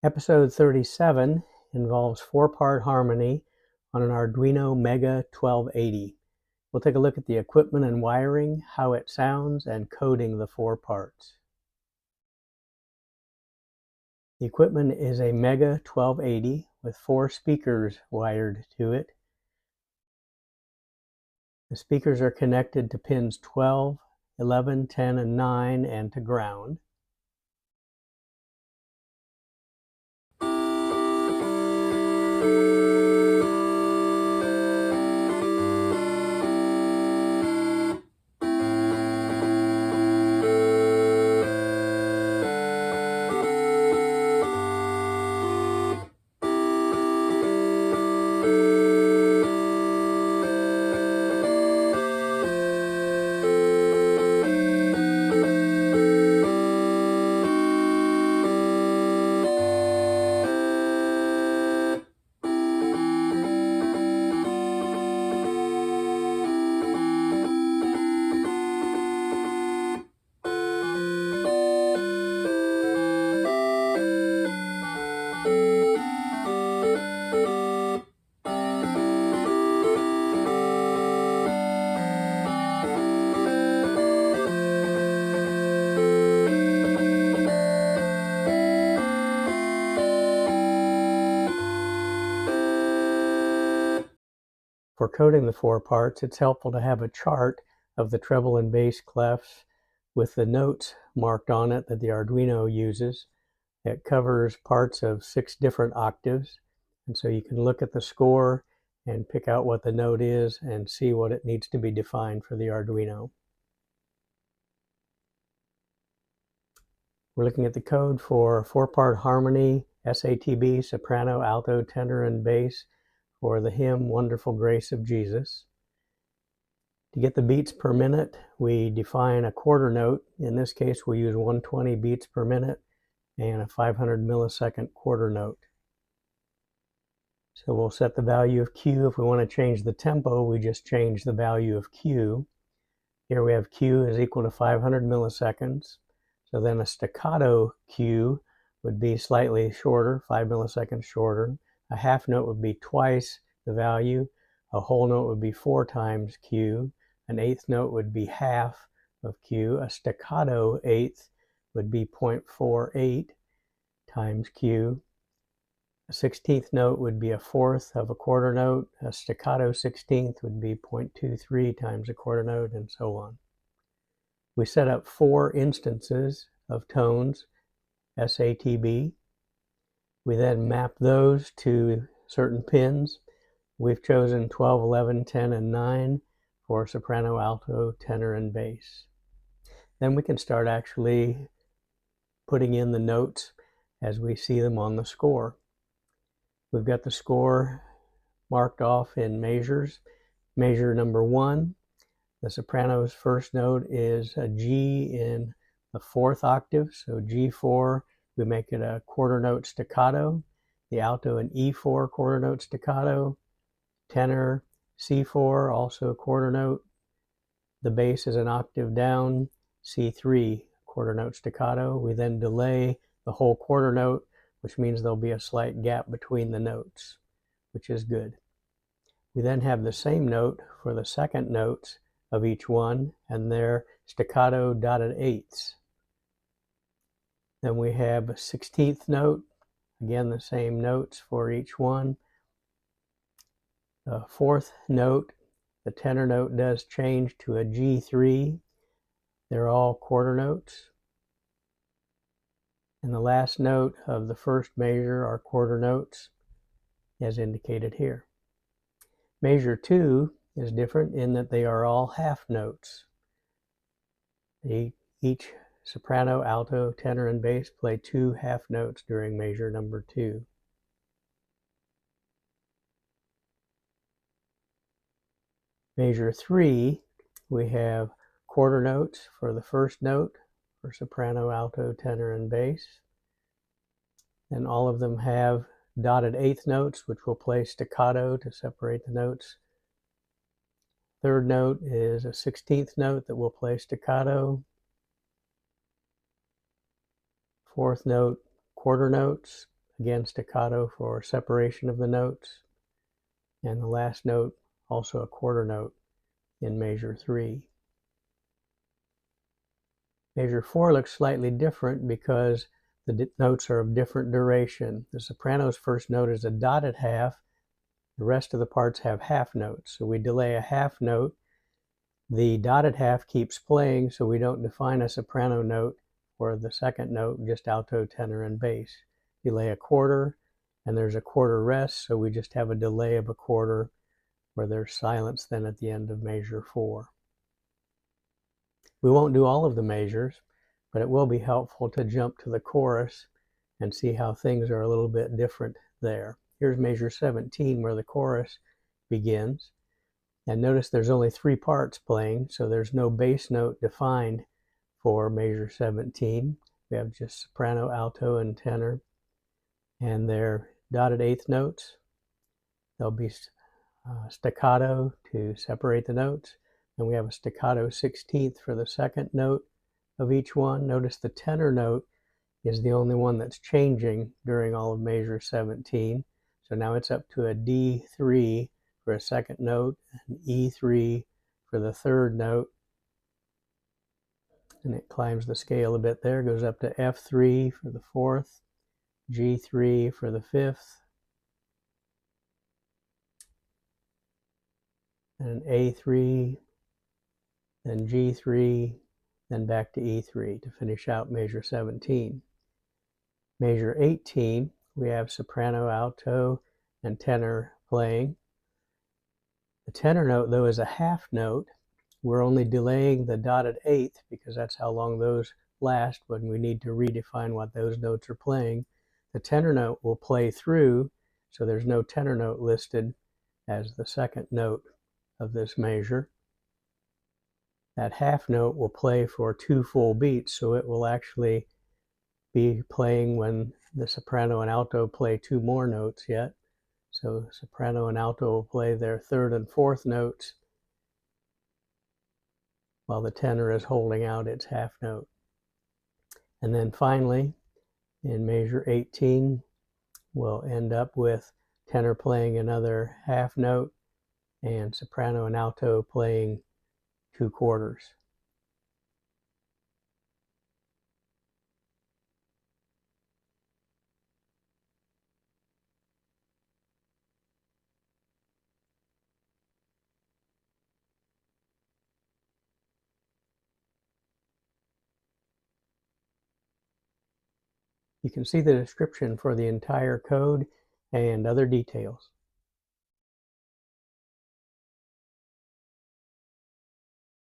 Episode 37 involves 4-part harmony on an Arduino Mega 1280. We'll take a look at the equipment and wiring, how it sounds, and coding the 4 parts. The equipment is a Mega 1280 with 4 speakers wired to it. The speakers are connected to pins 12, 11, 10, and 9 and to ground. For coding the 4 parts, it's helpful to have a chart of the treble and bass clefs with the notes marked on it that the Arduino uses. It covers parts of 6 different octaves, and so you can look at the score and pick out what the note is and see what it needs to be defined for the Arduino. We're looking at the code for 4-part harmony, SATB, soprano, alto, tenor, and bass, for the hymn Wonderful Grace of Jesus. To get the beats per minute, we define a quarter note. In this case, we'll use 120 beats per minute and a 500 millisecond quarter note. So we'll set the value of Q. If we want to change the tempo, we just change the value of Q. Here we have Q is equal to 500 milliseconds. So then a staccato Q would be slightly shorter, 5 milliseconds shorter. A half note would be twice the value. A whole note would be 4 times Q. An eighth note would be half of Q. A staccato eighth would be 0.48 times Q. A 16th note would be a fourth of a quarter note. A staccato 16th would be 0.23 times a quarter note, and so on. We set up 4 instances of tones, SATB. We then map those to certain pins. We've chosen 12, 11, 10, and 9 for soprano, alto, tenor, and bass. Then we can start actually putting in the notes as we see them on the score. We've got the score marked off in measures. Measure number 1, the soprano's first note is a G in the 4th octave, so G4. We make it a quarter note staccato. The alto an E4 quarter note staccato. Tenor C4, also a quarter note. The bass is an octave down, C3 quarter note staccato. We then delay the whole quarter note, which means there'll be a slight gap between the notes, which is good. We then have the same note for the second notes of each one, and they're staccato dotted eighths. Then we have a 16th note, again the same notes for each one. The 4th note, the tenor note, does change to a G3. They're all quarter notes. And the last note of the first measure are quarter notes, as indicated here. Measure 2 is different in that they are all half notes. Each soprano, alto, tenor, and bass play 2 half notes during measure number 2. Measure 3, we have quarter notes for the first note for soprano, alto, tenor, and bass. And all of them have dotted eighth notes, which will play staccato to separate the notes. Third note is a 16th note that will play staccato. Fourth note, quarter notes, Again, staccato for separation of the notes. And the last note, also a quarter note in measure 3. Measure 4 looks slightly different because the notes are of different duration. The soprano's first note is a dotted half. The rest of the parts have half notes. So we delay a half note. The dotted half keeps playing, so we don't define a soprano note for the second note, just alto, tenor, and bass. Delay a quarter, and there's a quarter rest, so we just have a delay of a quarter where there's silence then at the end of measure 4. We won't do all of the measures, but it will be helpful to jump to the chorus and see how things are a little bit different there. Here's measure 17 where the chorus begins. And notice there's only 3 parts playing, so there's no bass note defined for measure 17. We have just soprano, alto, and tenor. And they're dotted eighth notes. There'll be staccato to separate the notes. And we have a staccato 16th for the second note of each one. Notice the tenor note is the only one that's changing during all of measure 17. So now it's up to a D3 for a second note, an E3 for the third note. And it climbs the scale a bit there, goes up to F3 for the fourth, G3 for the fifth, and A3, then G3, then back to E3 to finish out measure 17. Measure 18, we have soprano, alto, and tenor playing. The tenor note, though, is a half note. We're only delaying the dotted eighth because that's how long those last when we need to redefine what those notes are playing. The tenor note will play through, so there's no tenor note listed as the second note of this measure. That half note will play for 2 full beats, so it will actually be playing when the soprano and alto play 2 more notes yet. So soprano and alto will play their third and fourth notes while the tenor is holding out its half note. And then finally, in measure 18, we'll end up with tenor playing another half note and soprano and alto playing 2 quarters. You can see the description for the entire code and other details.